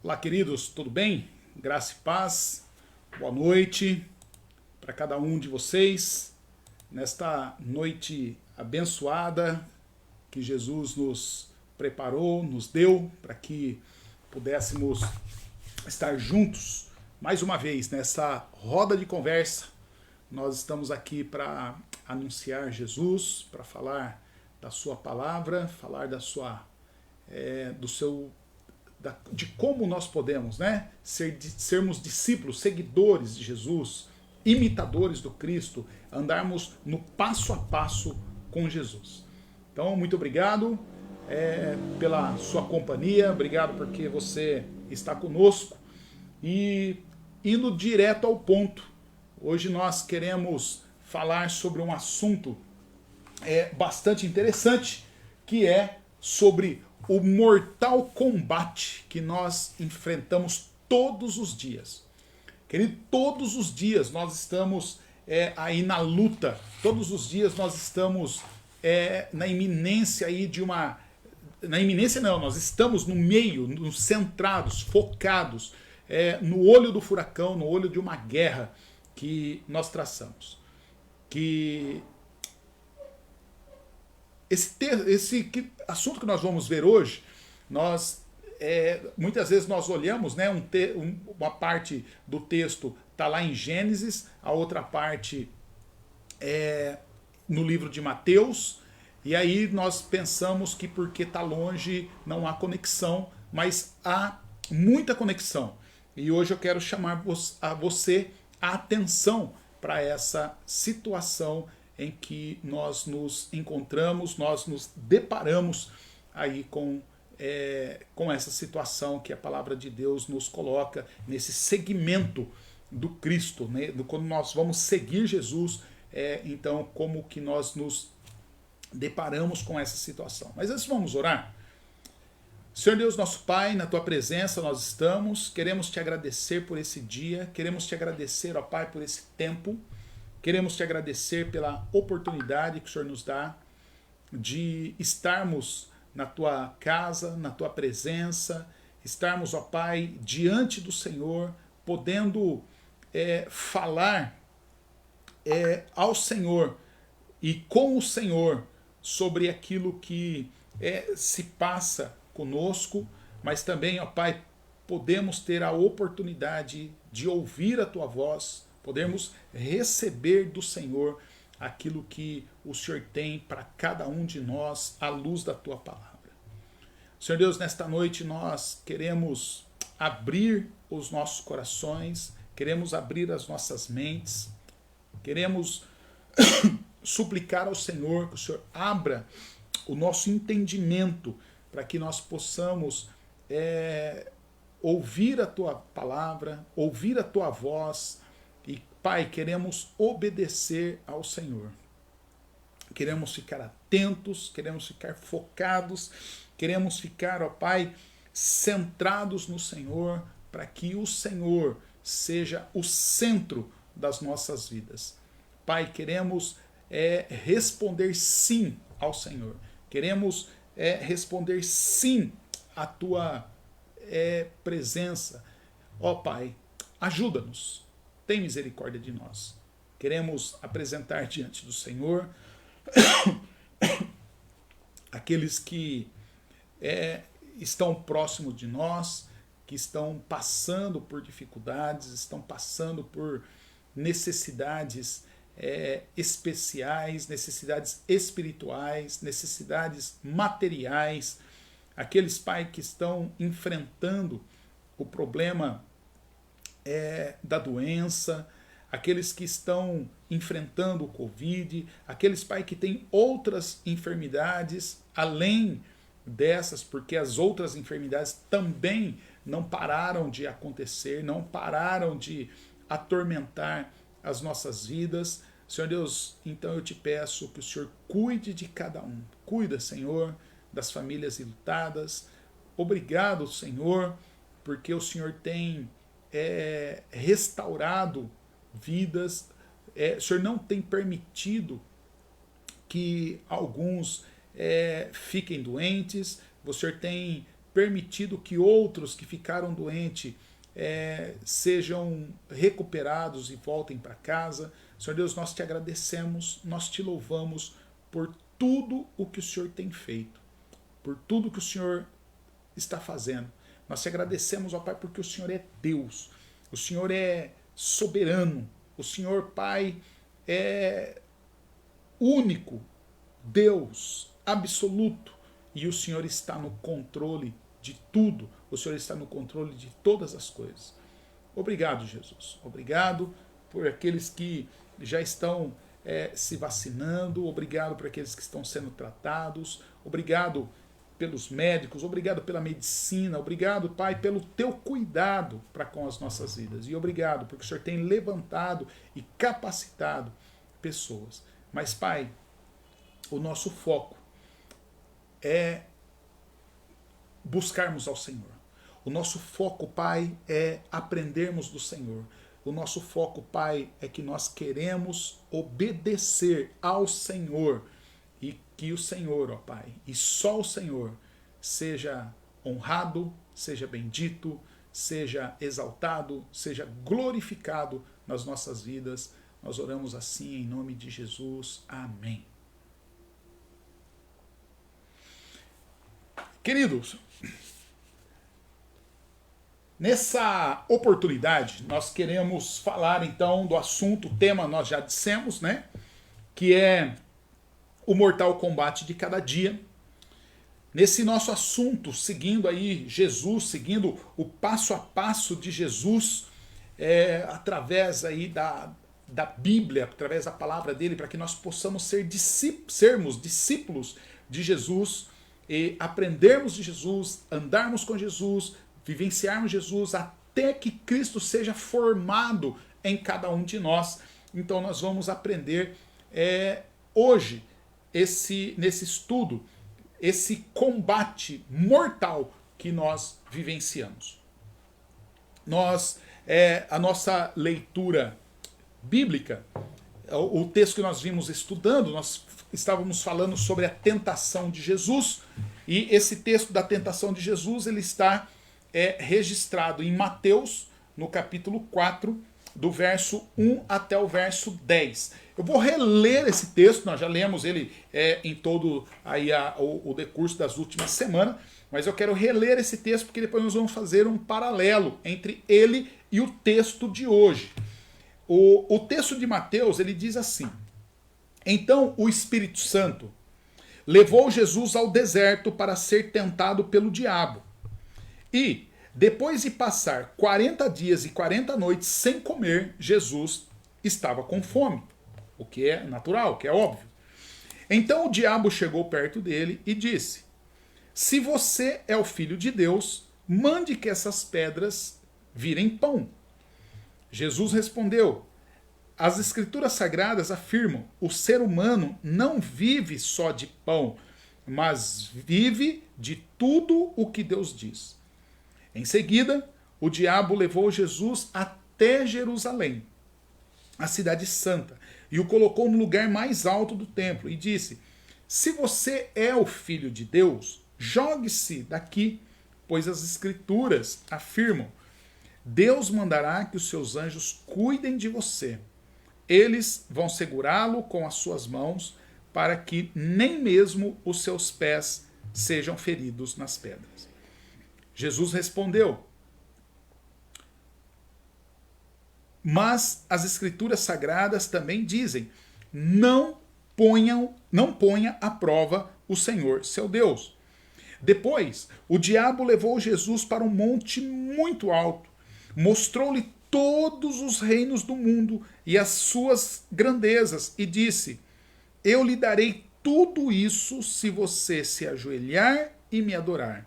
Olá, queridos, tudo bem? Graça e paz, boa noite para cada um de vocês nesta noite abençoada que Jesus nos preparou, nos deu para que pudéssemos estar juntos mais uma vez nessa roda de conversa. Nós estamos aqui para anunciar Jesus, para falar da sua palavra, falar da sua, do seu de como nós podemos, né, sermos discípulos, seguidores de Jesus, imitadores do Cristo, andarmos no passo a passo com Jesus. Então, muito obrigado pela sua companhia, obrigado porque você está conosco e indo direto ao ponto. Hoje nós queremos falar sobre um assunto bastante interessante, que é sobre o mortal combate que nós enfrentamos todos os dias. Querido, todos os dias nós estamos aí na luta, todos os dias nós estamos na iminência aí de uma... Na iminência não, nós estamos no meio, centrados, focados, no olho do furacão, no olho de uma guerra que nós traçamos. Que esse assunto que nós vamos ver hoje, nós muitas vezes nós olhamos, né, uma parte do texto está lá em Gênesis, a outra parte no livro de Mateus, e aí nós pensamos que porque está longe não há conexão, mas há muita conexão. E hoje eu quero chamar a você a atenção para essa situação em que nós nos encontramos, nós nos deparamos aí com essa situação que a palavra de Deus nos coloca nesse segmento do Cristo, né? Quando nós vamos seguir Jesus, então como que nós nos deparamos com essa situação. Mas antes vamos orar. Senhor Deus, nosso Pai, na Tua presença nós estamos, queremos Te agradecer por esse dia, queremos Te agradecer, ó Pai, por esse tempo, queremos Te agradecer pela oportunidade que o Senhor nos dá de estarmos na Tua casa, na Tua presença, estarmos, ó Pai, diante do Senhor, podendo falar ao Senhor e com o Senhor sobre aquilo que se passa conosco, mas também, ó Pai, podemos ter a oportunidade de ouvir a Tua voz, podemos receber do Senhor aquilo que o Senhor tem para cada um de nós à luz da Tua palavra. Senhor Deus, nesta noite nós queremos abrir os nossos corações, queremos abrir as nossas mentes, queremos suplicar ao Senhor que o Senhor abra o nosso entendimento para que nós possamos ouvir a Tua palavra, ouvir a Tua voz. E, Pai, queremos obedecer ao Senhor. Queremos ficar atentos, queremos ficar focados, queremos ficar, ó Pai, centrados no Senhor, para que o Senhor seja o centro das nossas vidas. Pai, queremos responder sim ao Senhor. Queremos responder sim à Tua presença. Ó Pai, ajuda-nos. Tem misericórdia de nós. Queremos apresentar diante do Senhor aqueles que estão próximos de nós, que estão passando por dificuldades, estão passando por necessidades especiais, necessidades espirituais, necessidades materiais, aqueles, Pai, que estão enfrentando o problema da doença, aqueles que estão enfrentando o Covid, aqueles, Pai, que têm outras enfermidades além dessas, porque as outras enfermidades também não pararam de acontecer, não pararam de atormentar as nossas vidas. Senhor Deus, então eu te peço que o Senhor cuide de cada um. Cuida, Senhor, das famílias enlutadas. Obrigado, Senhor, porque o Senhor tem restaurado vidas. O Senhor não tem permitido que alguns fiquem doentes. O Senhor tem permitido que outros que ficaram doentes sejam recuperados e voltem para casa. Senhor Deus, nós te agradecemos, nós te louvamos por tudo o que o Senhor tem feito, por tudo que o Senhor está fazendo. Nós te agradecemos, ó Pai, porque o Senhor é Deus, o Senhor é soberano, o Senhor, Pai, é único, Deus absoluto, e o Senhor está no controle de tudo, o Senhor está no controle de todas as coisas. Obrigado, Jesus. Obrigado por aqueles que já estão se vacinando, obrigado por aqueles que estão sendo tratados, obrigado pelos médicos, obrigado pela medicina, obrigado, Pai, pelo teu cuidado para com as nossas vidas. E obrigado porque o Senhor tem levantado e capacitado pessoas. Mas, Pai, o nosso foco é buscarmos ao Senhor. O nosso foco, Pai, é aprendermos do Senhor. O nosso foco, Pai, é que nós queremos obedecer ao Senhor e que o Senhor, ó Pai, e só o Senhor seja honrado, seja bendito, seja exaltado, seja glorificado nas nossas vidas. Nós oramos assim em nome de Jesus. Amém. Queridos, nessa oportunidade, nós queremos falar então do assunto, o tema nós já dissemos, né? Que é o Mortal Kombat de cada dia. Nesse nosso assunto, seguindo aí Jesus, seguindo o passo a passo de Jesus, através aí da Bíblia, através da palavra dele, para que nós possamos sermos discípulos de Jesus e aprendermos de Jesus, andarmos com Jesus, vivenciarmos Jesus até que Cristo seja formado em cada um de nós. Então nós vamos aprender hoje, nesse estudo, esse combate mortal que nós vivenciamos. A nossa leitura bíblica, o texto que nós vimos estudando, nós estávamos falando sobre a tentação de Jesus, e esse texto da tentação de Jesus, ele está registrado em Mateus, no capítulo 4, do verso 1 até o verso 10. Eu vou reler esse texto, nós já lemos ele em todo aí o decurso das últimas semanas, mas eu quero reler esse texto porque depois nós vamos fazer um paralelo entre ele e o texto de hoje. O texto de Mateus, ele diz assim: então o Espírito Santo levou Jesus ao deserto para ser tentado pelo diabo. E, depois de passar 40 dias e 40 noites sem comer, Jesus estava com fome, o que é natural, o que é óbvio. Então o diabo chegou perto dele e disse: se você é o Filho de Deus, mande que essas pedras virem pão. Jesus respondeu: as Escrituras Sagradas afirmam, o ser humano não vive só de pão, mas vive de tudo o que Deus diz. Em seguida, o diabo levou Jesus até Jerusalém, a cidade santa, e o colocou no lugar mais alto do templo e disse: se você é o Filho de Deus, jogue-se daqui, pois as Escrituras afirmam, Deus mandará que os seus anjos cuidem de você. Eles vão segurá-lo com as suas mãos, para que nem mesmo os seus pés sejam feridos nas pedras. Jesus respondeu: mas as Escrituras Sagradas também dizem, não ponha à prova o Senhor, seu Deus. Depois, o diabo levou Jesus para um monte muito alto, mostrou-lhe todos os reinos do mundo e as suas grandezas, e disse: eu lhe darei tudo isso se você se ajoelhar e me adorar.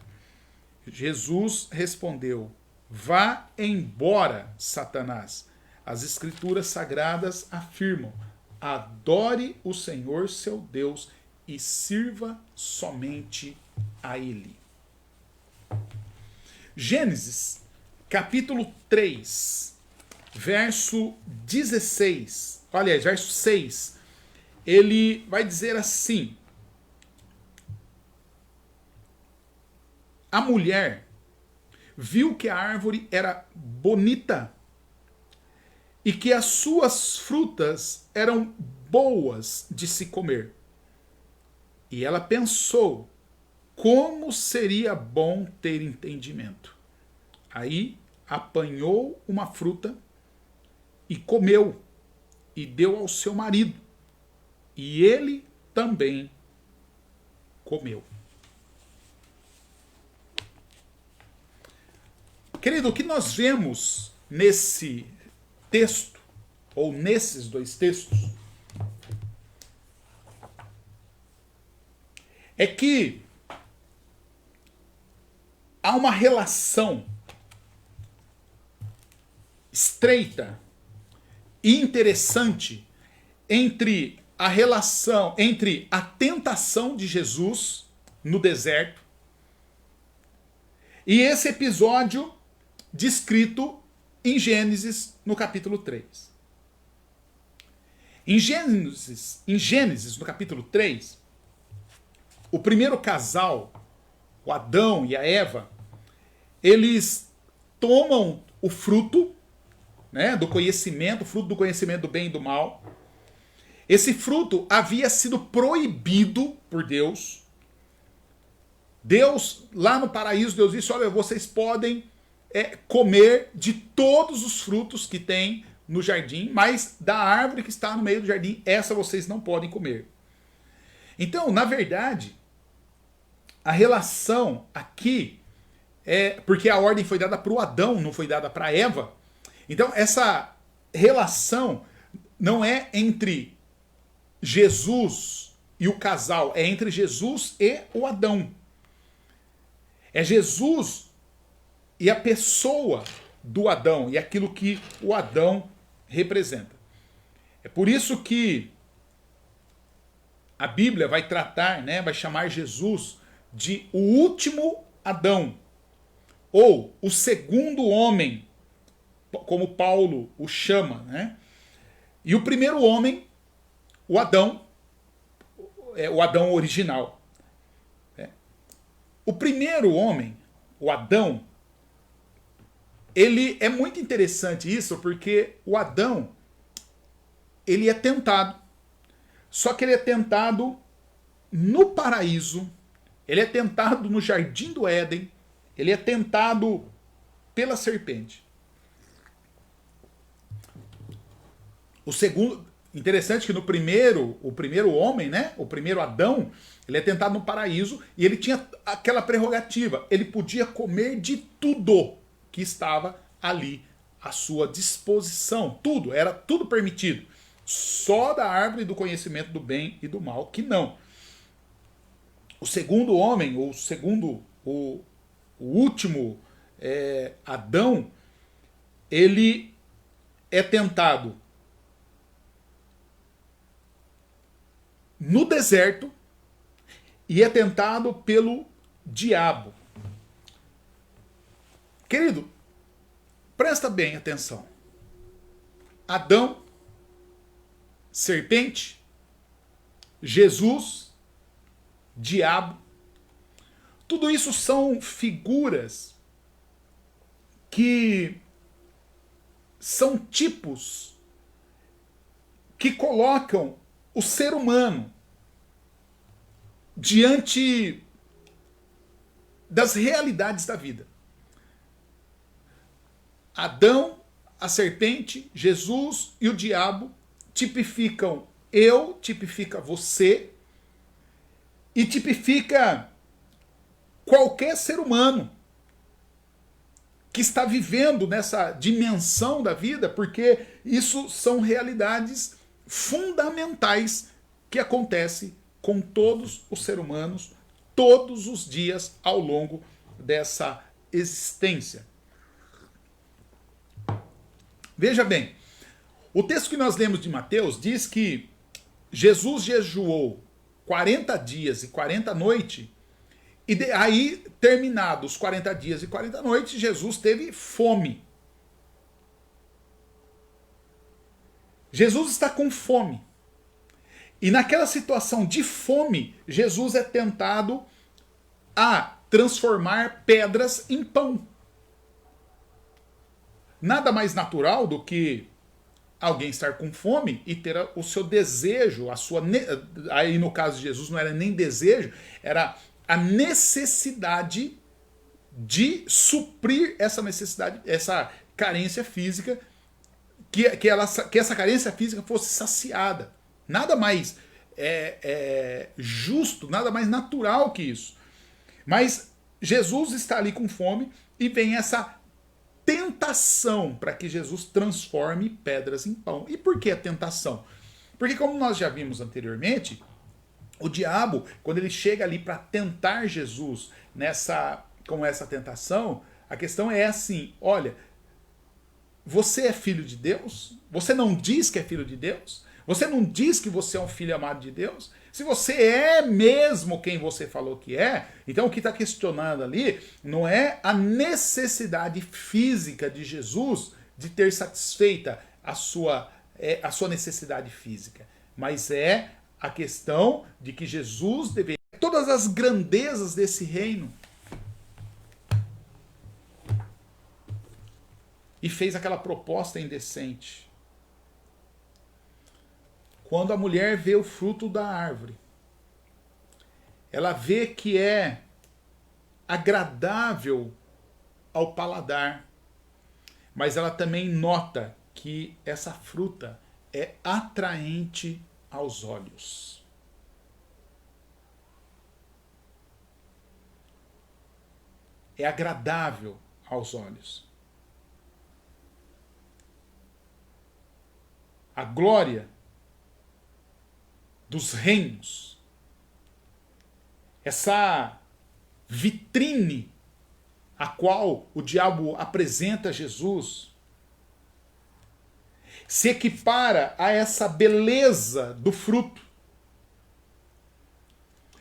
Jesus respondeu: vá embora, Satanás. As Escrituras Sagradas afirmam, adore o Senhor seu Deus e sirva somente a Ele. Gênesis, capítulo 3, verso 16, aliás, verso 6, ele vai dizer assim: a mulher viu que a árvore era bonita e que as suas frutas eram boas de se comer. E ela pensou, como seria bom ter entendimento. Aí apanhou uma fruta e comeu, e deu ao seu marido, e ele também comeu. Querido, o que nós vemos nesse texto, ou nesses dois textos, é que há uma relação estreita e interessante entre a tentação de Jesus no deserto e esse episódio descrito em Gênesis no capítulo 3. Em Gênesis no capítulo 3, o primeiro casal, o Adão e a Eva, eles tomam o fruto, né, do conhecimento, o fruto do conhecimento do bem e do mal. Esse fruto havia sido proibido por Deus. Deus, lá no paraíso, Deus disse, olha, vocês podem comer de todos os frutos que tem no jardim, mas da árvore que está no meio do jardim, essa vocês não podem comer. Então, na verdade, a relação aqui porque a ordem foi dada para o Adão, não foi dada para Eva. Então, essa relação não é entre Jesus e o casal, é entre Jesus e o Adão. É Jesus e a pessoa do Adão, e aquilo que o Adão representa. É por isso que a Bíblia vai tratar, né, vai chamar Jesus de o último Adão, ou o segundo homem, como Paulo o chama, né? E o primeiro homem, o Adão, o Adão original. O primeiro homem, o Adão, ele é muito interessante isso, porque o Adão, ele é tentado. Só que ele é tentado no paraíso, ele é tentado no jardim do Éden, ele é tentado pela serpente. O segundo, interessante que no o primeiro homem, né, o primeiro Adão, ele é tentado no paraíso e ele tinha aquela prerrogativa, ele podia comer de tudo que estava ali à sua disposição, tudo, era tudo permitido. Só da árvore do conhecimento do bem e do mal que não. O segundo homem, ou o último Adão, ele é tentado no deserto e é tentado pelo diabo. Querido, presta bem atenção. Adão, serpente, Jesus, diabo, tudo isso são figuras que são tipos que colocam o ser humano diante das realidades da vida. Adão, a serpente, Jesus e o diabo tipificam tipifica você e tipifica qualquer ser humano que está vivendo nessa dimensão da vida, porque isso são realidades fundamentais que acontecem com todos os seres humanos todos os dias ao longo dessa existência. Veja bem, o texto que nós lemos de Mateus diz que Jesus jejuou 40 dias e 40 noites, e aí, terminados os 40 dias e 40 noites, Jesus teve fome. Jesus está com fome. E naquela situação de fome, Jesus é tentado a transformar pedras em pão. Nada mais natural do que alguém estar com fome e ter o seu desejo, a sua, aí no caso de Jesus não era nem desejo, era a necessidade de suprir essa necessidade, essa carência física, que essa carência física fosse saciada. Nada mais justo, nada mais natural que isso. Mas Jesus está ali com fome e vem essa tentação para que Jesus transforme pedras em pão. E por que a tentação? Porque, como nós já vimos anteriormente, o diabo, quando ele chega ali para tentar Jesus com essa tentação, a questão é assim: olha, você é filho de Deus? Você não diz que é filho de Deus? Você não diz que você é um filho amado de Deus? Se você é mesmo quem você falou que é, então o que está questionando ali não é a necessidade física de Jesus de ter satisfeita a sua necessidade física, mas é a questão de que Jesus deveria todas as grandezas desse reino. E fez aquela proposta indecente. Quando a mulher vê o fruto da árvore, ela vê que é agradável ao paladar, mas ela também nota que essa fruta é atraente aos olhos. É agradável aos olhos. A glória dos reinos, essa vitrine a qual o diabo apresenta Jesus, se equipara a essa beleza do fruto.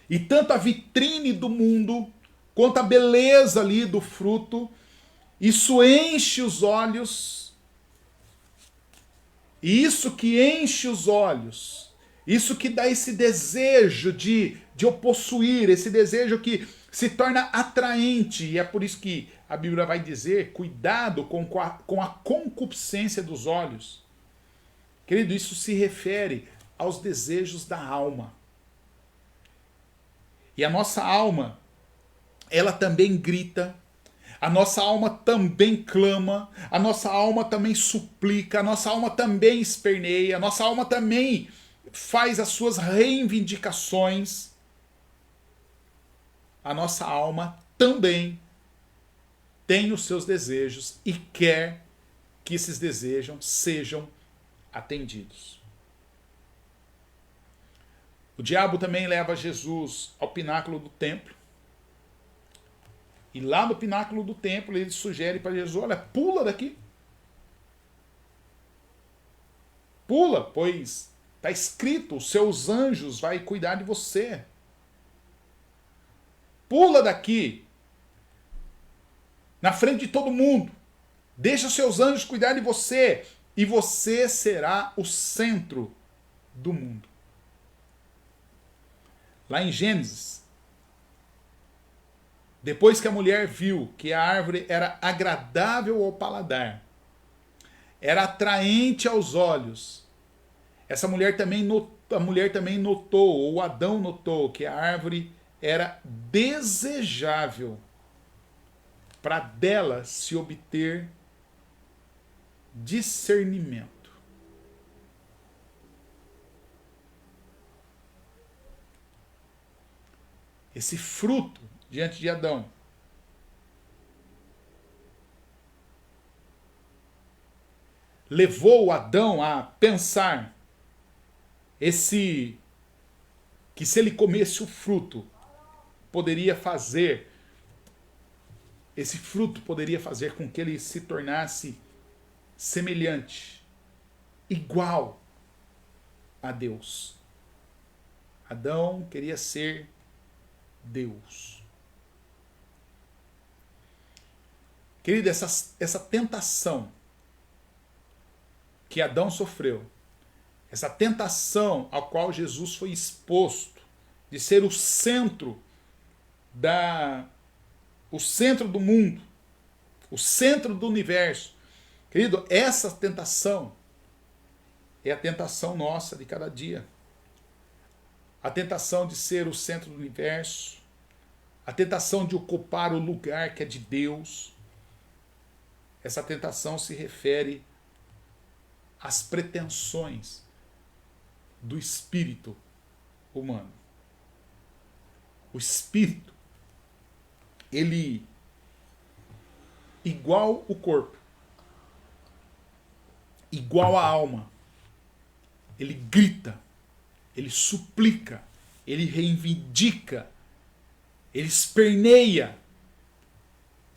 E tanto a vitrine do mundo, quanto a beleza ali do fruto, isso enche os olhos. E isso que enche os olhos, isso que dá esse desejo de eu possuir, esse desejo que se torna atraente. E é por isso que a Bíblia vai dizer, cuidado com a concupiscência dos olhos. Querido, isso se refere aos desejos da alma. E a nossa alma, ela também grita, a nossa alma também clama, a nossa alma também suplica, a nossa alma também esperneia, a nossa alma também faz as suas reivindicações. A nossa alma também tem os seus desejos e quer que esses desejos sejam atendidos. O diabo também leva Jesus ao pináculo do templo. E lá no pináculo do templo ele sugere para Jesus: olha, pula daqui. Pula, pois está escrito, os seus anjos vão cuidar de você. Pula daqui. Na frente de todo mundo. Deixa os seus anjos cuidar de você. E você será o centro do mundo. Lá em Gênesis, depois que a mulher viu que a árvore era agradável ao paladar, era atraente aos olhos, a mulher também notou, ou Adão notou, que a árvore era desejável para dela se obter discernimento. Esse fruto diante de Adão levou Adão a pensar que se ele comesse o fruto, esse fruto poderia fazer com que ele se tornasse semelhante, igual a Deus. Adão queria ser Deus. Querido, essa tentação que Adão sofreu, essa tentação ao qual Jesus foi exposto, de ser o centro o centro do mundo, o centro do universo. Querido, essa tentação é a tentação nossa de cada dia. A tentação de ser o centro do universo, a tentação de ocupar o lugar que é de Deus. Essa tentação se refere às pretensões do espírito humano. O espírito, ele, igual o corpo, igual a alma, ele grita, ele suplica, ele reivindica, ele esperneia.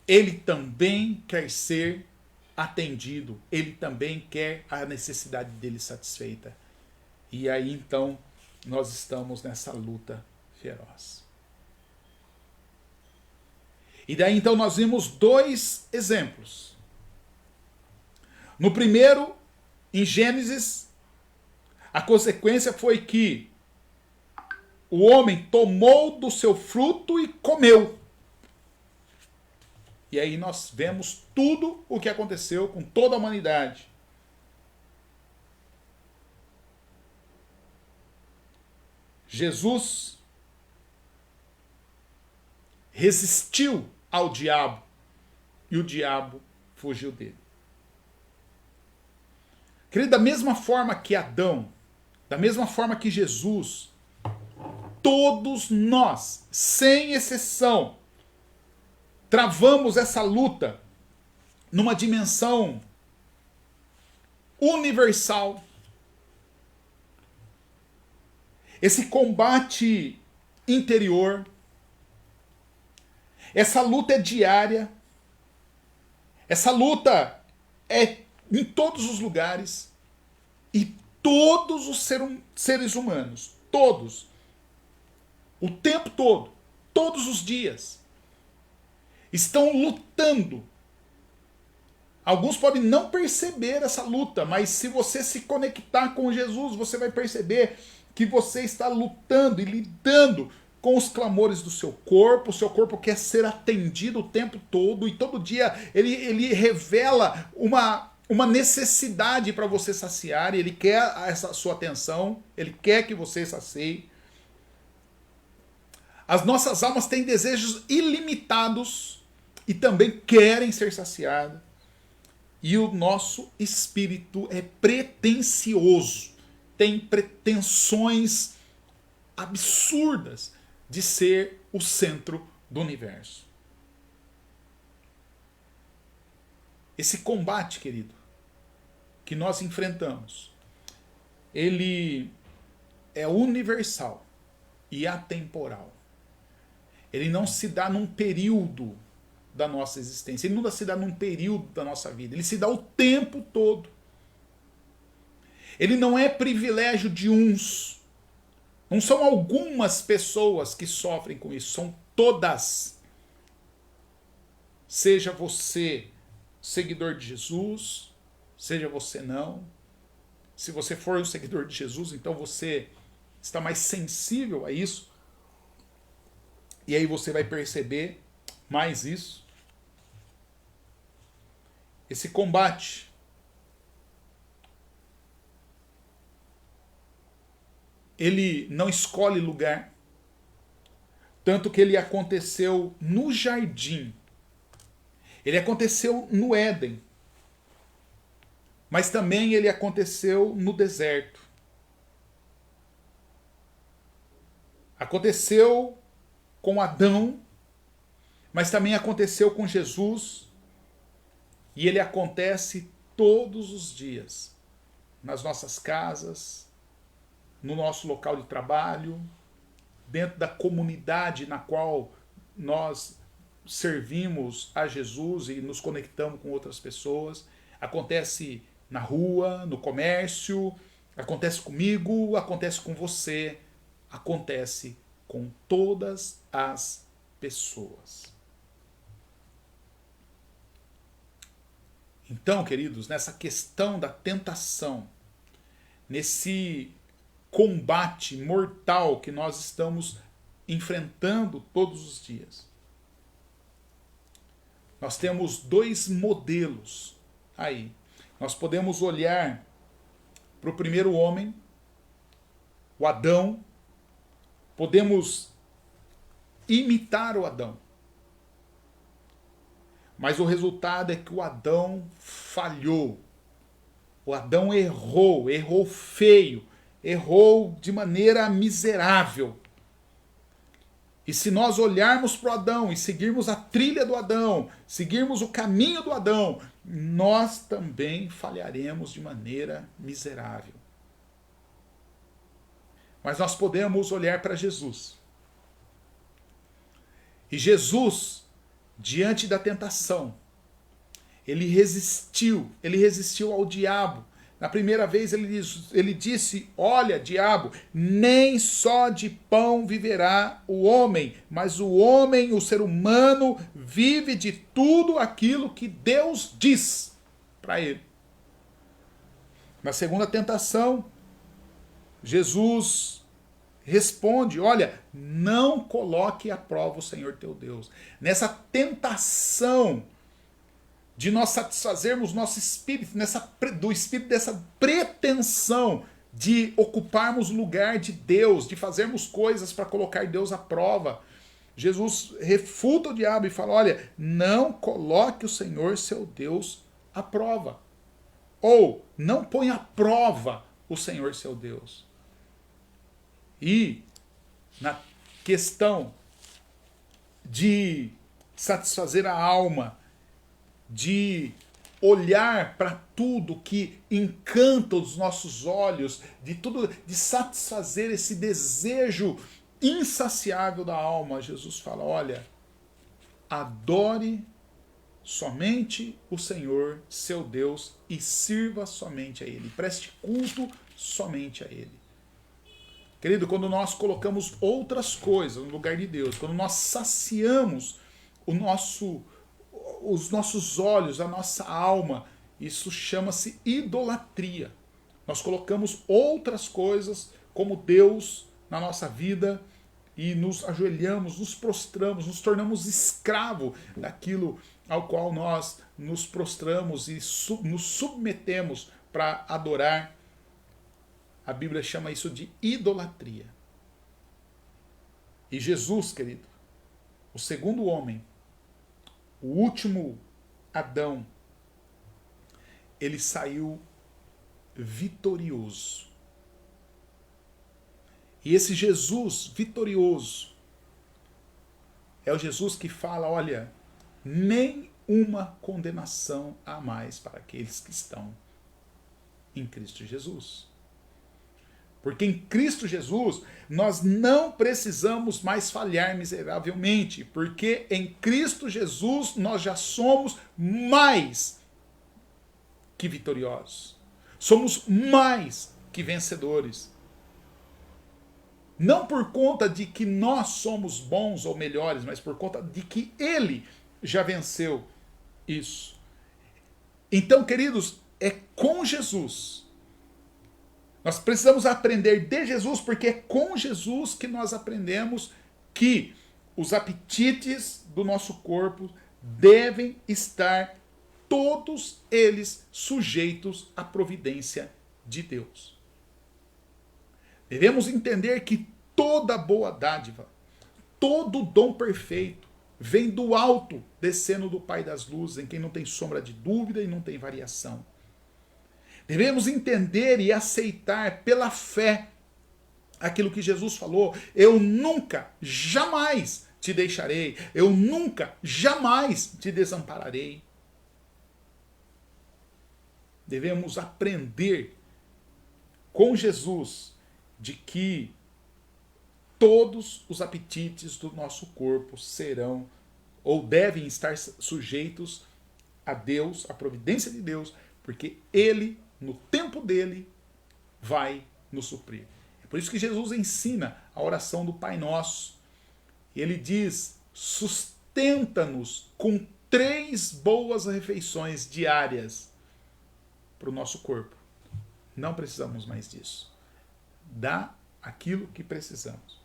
Ele também quer ser atendido, ele também quer a necessidade dele satisfeita. E aí então nós estamos nessa luta feroz. E daí então nós vimos dois exemplos. No primeiro, em Gênesis, a consequência foi que o homem tomou do seu fruto e comeu. E aí nós vemos tudo o que aconteceu com toda a humanidade. Jesus resistiu ao diabo e o diabo fugiu dele. Querido, da mesma forma que Adão, da mesma forma que Jesus, todos nós, sem exceção, travamos essa luta numa dimensão universal. Esse combate interior, essa luta é diária, essa luta é em todos os lugares e todos os seres humanos, todos, o tempo todo, todos os dias, estão lutando. Alguns podem não perceber essa luta, mas se você se conectar com Jesus, você vai perceber que você está lutando e lidando com os clamores do seu corpo. O seu corpo quer ser atendido o tempo todo e todo dia ele revela uma necessidade para você saciar, ele quer essa sua atenção, ele quer que você sacie. As nossas almas têm desejos ilimitados e também querem ser saciadas. E o nosso espírito é pretensioso, tem pretensões absurdas de ser o centro do universo. Esse combate, querido, que nós enfrentamos, ele é universal e atemporal. Ele não se dá num período da nossa existência, ele não se dá num período da nossa vida, ele se dá o tempo todo. Ele não é privilégio de uns, não são algumas pessoas que sofrem com isso, são todas. Seja você seguidor de Jesus, seja você não. Se você for um seguidor de Jesus, então você está mais sensível a isso. E aí você vai perceber mais isso. Esse combate ele não escolhe lugar. Tanto que ele aconteceu no jardim. Ele aconteceu no Éden. Mas também ele aconteceu no deserto. Aconteceu com Adão, mas também aconteceu com Jesus, e ele acontece todos os dias, nas nossas casas, no nosso local de trabalho, dentro da comunidade na qual nós servimos a Jesus e nos conectamos com outras pessoas. Acontece na rua, no comércio, acontece comigo, acontece com você, acontece com todas as pessoas. Então, queridos, nessa questão da tentação, nesse combate mortal que nós estamos enfrentando todos os dias, nós temos dois modelos aí. Nós podemos olhar para o primeiro homem, o Adão, podemos imitar o Adão. Mas o resultado é que o Adão falhou. O Adão errou feio, errou de maneira miserável. E se nós olharmos para o Adão e seguirmos a trilha do Adão, seguirmos o caminho do Adão, nós também falharemos de maneira miserável. Mas nós podemos olhar para Jesus. E Jesus, diante da tentação, ele resistiu ao diabo. Na primeira vez ele disse, olha, diabo, nem só de pão viverá o homem, mas o homem, o ser humano, vive de tudo aquilo que Deus diz para ele. Na segunda tentação, Jesus responde, olha, não coloque à prova o Senhor teu Deus. Nessa tentação de nós satisfazermos nosso espírito, do espírito dessa pretensão de ocuparmos o lugar de Deus, de fazermos coisas para colocar Deus à prova. Jesus refuta o diabo e fala, olha, não coloque o Senhor seu Deus à prova. Ou, não põe à prova o Senhor seu Deus. E, na questão de satisfazer a alma, de olhar para tudo que encanta os nossos olhos, de satisfazer esse desejo insaciável da alma, Jesus fala, olha, adore somente o Senhor, seu Deus, e sirva somente a Ele, preste culto somente a Ele. Querido, quando nós colocamos outras coisas no lugar de Deus, quando nós saciamos os nossos olhos, a nossa alma, isso chama-se idolatria. Nós colocamos outras coisas como Deus na nossa vida e nos ajoelhamos, nos prostramos, nos tornamos escravo daquilo ao qual nós nos prostramos e nos submetemos para adorar. A Bíblia chama isso de idolatria. E Jesus, querido, o segundo homem, o último Adão, ele saiu vitorioso. E esse Jesus vitorioso é o Jesus que fala, olha, nem uma condenação há mais para aqueles que estão em Cristo Jesus. Porque em Cristo Jesus nós não precisamos mais falhar miseravelmente, porque em Cristo Jesus nós já somos mais que vitoriosos. Somos mais que vencedores. Não por conta de que nós somos bons ou melhores, mas por conta de que Ele já venceu isso. Então, queridos, é com Jesus. Nós precisamos aprender de Jesus, porque é com Jesus que nós aprendemos que os apetites do nosso corpo devem estar todos eles sujeitos à providência de Deus. Devemos entender que toda boa dádiva, todo dom perfeito, vem do alto, descendo do Pai das luzes, em quem não tem sombra de dúvida e não tem variação. Devemos entender e aceitar pela fé aquilo que Jesus falou. Eu nunca, jamais te deixarei. Eu nunca, jamais te desampararei. Devemos aprender com Jesus de que todos os apetites do nosso corpo serão ou devem estar sujeitos a Deus, à providência de Deus, porque Ele, no tempo dele, vai nos suprir. É por isso que Jesus ensina a oração do Pai Nosso. Ele diz, sustenta-nos com 3 boas refeições diárias para o nosso corpo. Não precisamos mais disso. Dá aquilo que precisamos.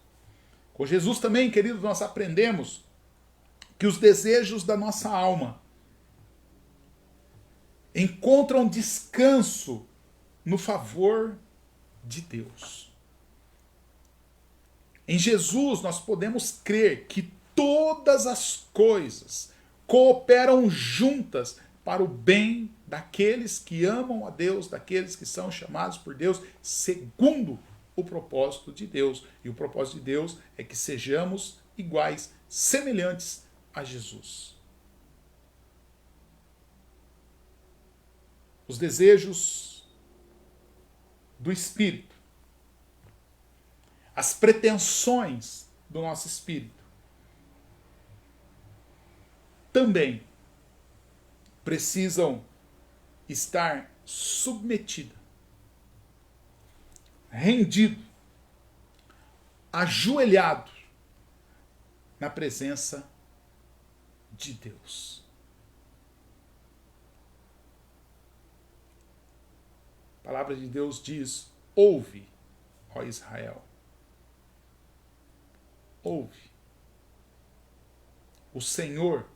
Com Jesus também, queridos, nós aprendemos que os desejos da nossa alma encontram descanso no favor de Deus. Em Jesus nós podemos crer que todas as coisas cooperam juntas para o bem daqueles que amam a Deus, daqueles que são chamados por Deus, segundo o propósito de Deus. E o propósito de Deus é que sejamos iguais, semelhantes a Jesus. Os desejos do Espírito, as pretensões do nosso espírito, também precisam estar submetidos, rendidos, ajoelhados na presença de Deus. A palavra de Deus diz: ouve, ó Israel. Ouve. O Senhor,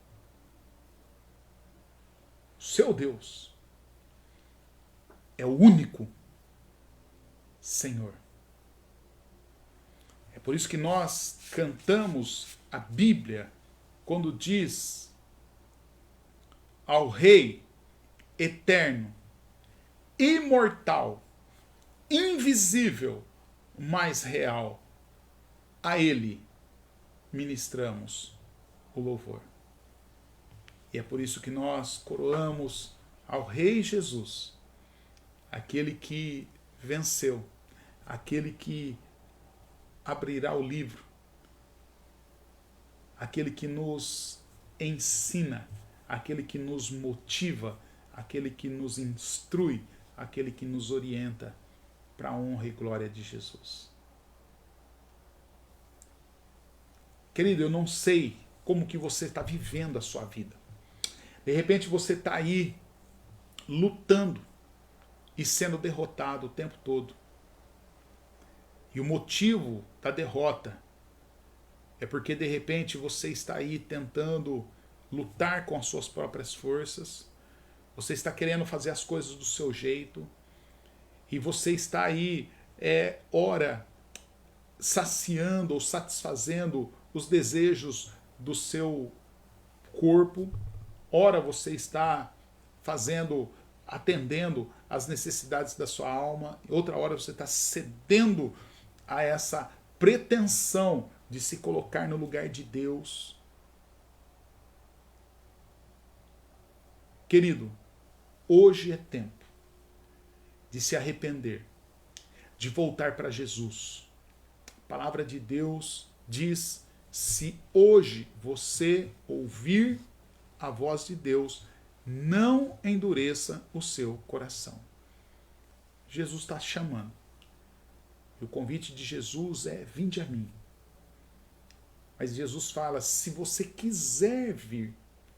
seu Deus, é o único Senhor. É por isso que nós cantamos a Bíblia quando diz ao Rei eterno, imortal, invisível, mas real, a Ele ministramos o louvor. E é por isso que nós coroamos ao Rei Jesus, aquele que venceu, aquele que abrirá o livro, aquele que nos ensina, aquele que nos motiva, aquele que nos instrui, aquele que nos orienta para a honra e glória de Jesus. Querido, eu não sei como que você está vivendo a sua vida. De repente você está aí lutando e sendo derrotado o tempo todo. E o motivo da derrota é porque de repente você está aí tentando lutar com as suas próprias forças, você está querendo fazer as coisas do seu jeito, e você está aí, ora, saciando ou satisfazendo os desejos do seu corpo, ora você está atendendo às necessidades da sua alma, outra hora você está cedendo a essa pretensão de se colocar no lugar de Deus. Querido, hoje é tempo de se arrepender, de voltar para Jesus. A palavra de Deus diz: se hoje você ouvir a voz de Deus, não endureça o seu coração. Jesus está chamando. E o convite de Jesus é: vinde a mim. Mas Jesus fala: se você quiser vir,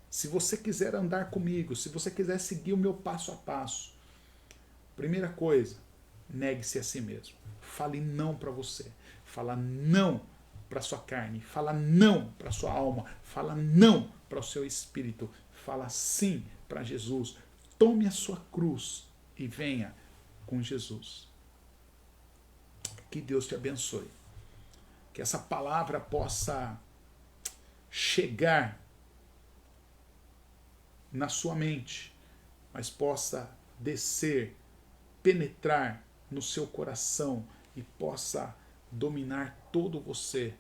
se você quiser andar comigo, se você quiser seguir o meu passo a passo, primeira coisa, negue-se a si mesmo. Fale não para você. Fala não para sua carne. Fala não para sua alma. Fala não para o seu espírito. Fala sim para Jesus. Tome a sua cruz e venha com Jesus. Que Deus te abençoe. Que essa palavra possa chegar na sua mente, mas possa descer, penetrar no seu coração e possa dominar todo você,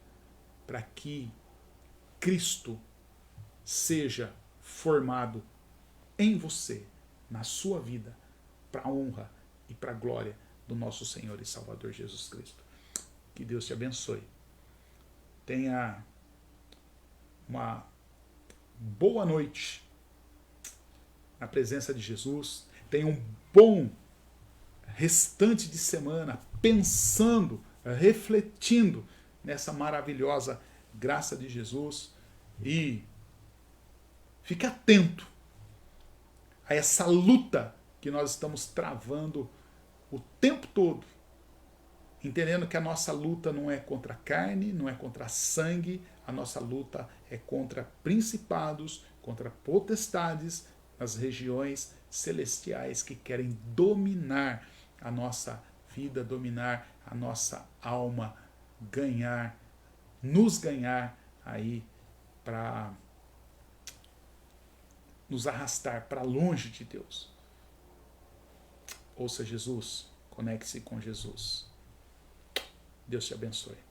para que Cristo seja formado em você, na sua vida, para a honra e para a glória do nosso Senhor e Salvador Jesus Cristo. Que Deus te abençoe. Tenha uma boa noite na presença de Jesus. Tenha um bom restante de semana pensando, refletindo nessa maravilhosa graça de Jesus, e fique atento a essa luta que nós estamos travando o tempo todo, entendendo que a nossa luta não é contra a carne, não é contra sangue, a nossa luta é contra principados, contra potestades, nas regiões celestiais que querem dominar a nossa vida, dominar a nossa alma, nos ganhar aí para nos arrastar para longe de Deus. Ouça Jesus, conecte-se com Jesus. Deus te abençoe.